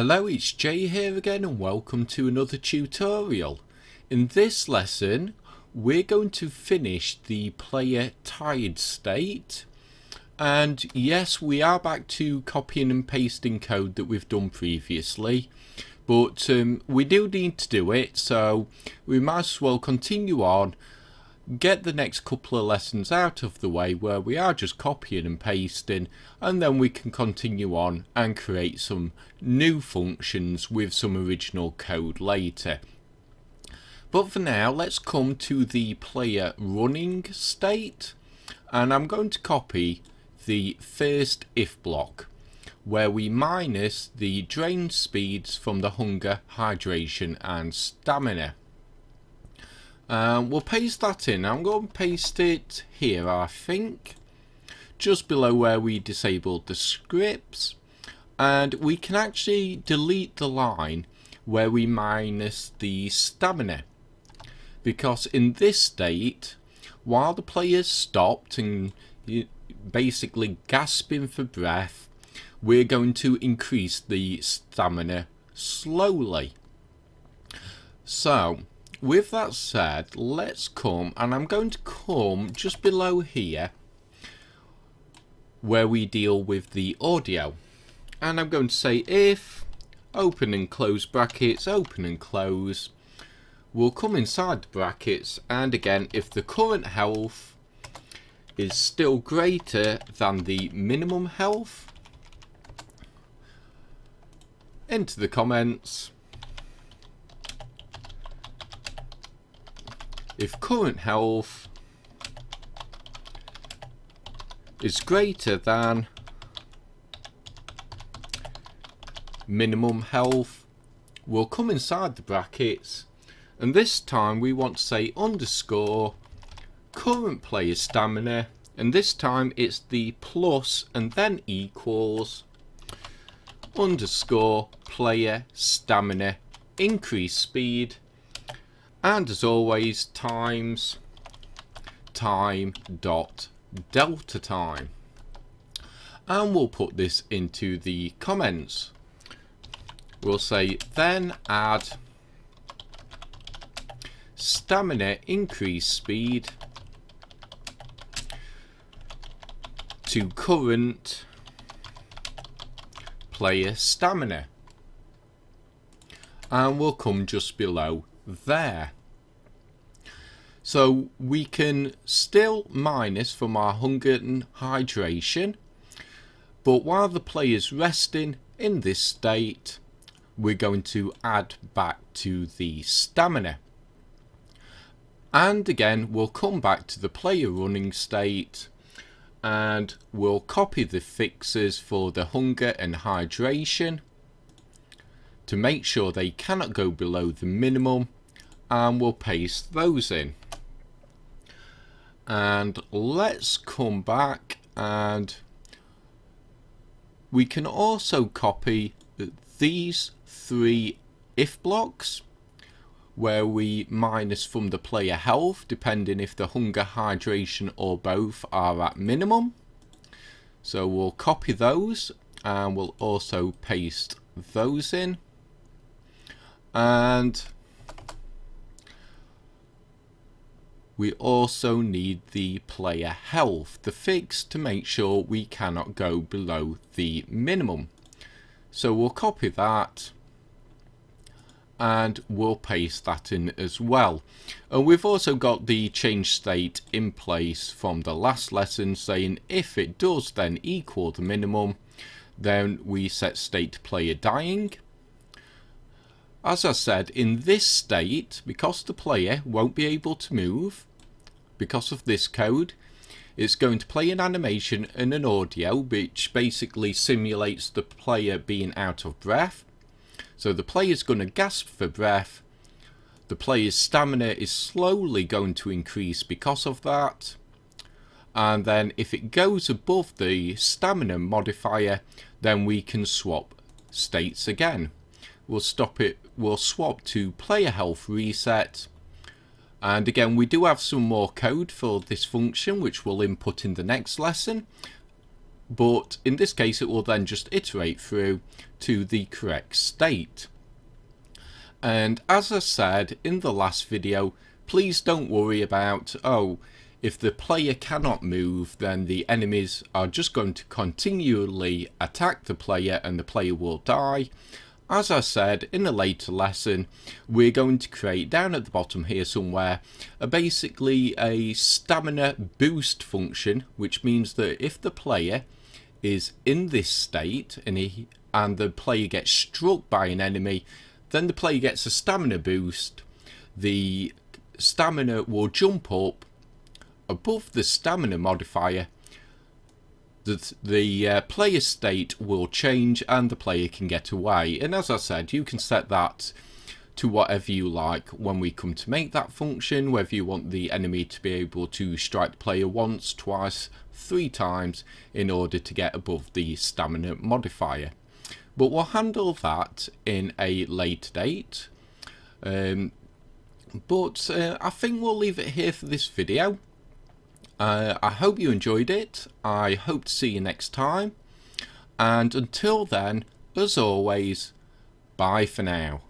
Hello, it's Jay here again and welcome to another tutorial. In this lesson we're going to finish the player tied state, and yes, we are back to copying and pasting code that we've done previously, but we do need to do it, so we might as well continue on, get the next couple of lessons out of the way where we are just copying and pasting, and then we can continue on and create some new functions with some original code later. But for now, let's come to the player running state, and I'm going to copy the first if block where we minus the drain speeds from the hunger, hydration and stamina. We'll paste that in. I'm going to paste it here, I think, just below where we disabled the scripts, and we can actually delete the line where we minus the stamina, because in this state, while the player's stopped and basically gasping for breath, we're going to increase the stamina slowly. So with that said, let's come, and I'm going to come just below here where we deal with the audio, and I'm going to say if open and close brackets, open and close. We'll come inside the brackets, and again, if the current health is still greater than the minimum health, enter the comments. If current health is greater than minimum health, we'll come inside the brackets, and this time we want to say underscore current player stamina, and this time it's the plus and then equals underscore player stamina increase speed, and as always times time dot delta time, and we'll put this into the comments. We'll say then add stamina increase speed to current player stamina, and we'll come just below there. So we can still minus from our hunger and hydration, but while the player's resting in this state, we're going to add back to the stamina. And again, we'll come back to the player running state, and we'll copy the fixes for the hunger and hydration to make sure they cannot go below the minimum, and we'll paste those in. And let's come back, and we can also copy these three if blocks where we minus from the player health depending if the hunger, hydration or both are at minimum. So we'll copy those, and we'll also paste those in, and we also need the player health, the fix, to make sure we cannot go below the minimum. So we'll copy that, and we'll paste that in as well. And we've also got the change state in place from the last lesson, saying if it does then equal the minimum, then we set state to player dying. As I said, in this state, because the player won't be able to move because of this code, it's going to play an animation and an audio which basically simulates the player being out of breath. So the player's going to gasp for breath, the player's stamina is slowly going to increase because of that, and then if it goes above the stamina modifier, then we can swap states again. We'll swap to player health reset, and again we do have some more code for this function which we'll input in the next lesson, but in this case it will then just iterate through to the correct state. And as I said in the last video, please don't worry about, oh, if the player cannot move, then the enemies are just going to continually attack the player and the player will die. As I said in a later lesson, we're going to create down at the bottom here somewhere basically a stamina boost function, which means that if the player is in this state and the player gets struck by an enemy, then the player gets a stamina boost. The stamina will jump up above the stamina modifier. The player state will change and the player can get away. And as I said, you can set that to whatever you like when we come to make that function, whether you want the enemy to be able to strike the player once, twice, 3 times in order to get above the stamina modifier. But we'll handle that in a later date. I think we'll leave it here for this video. I hope you enjoyed it. I hope to see you next time. And until then, as always, bye for now.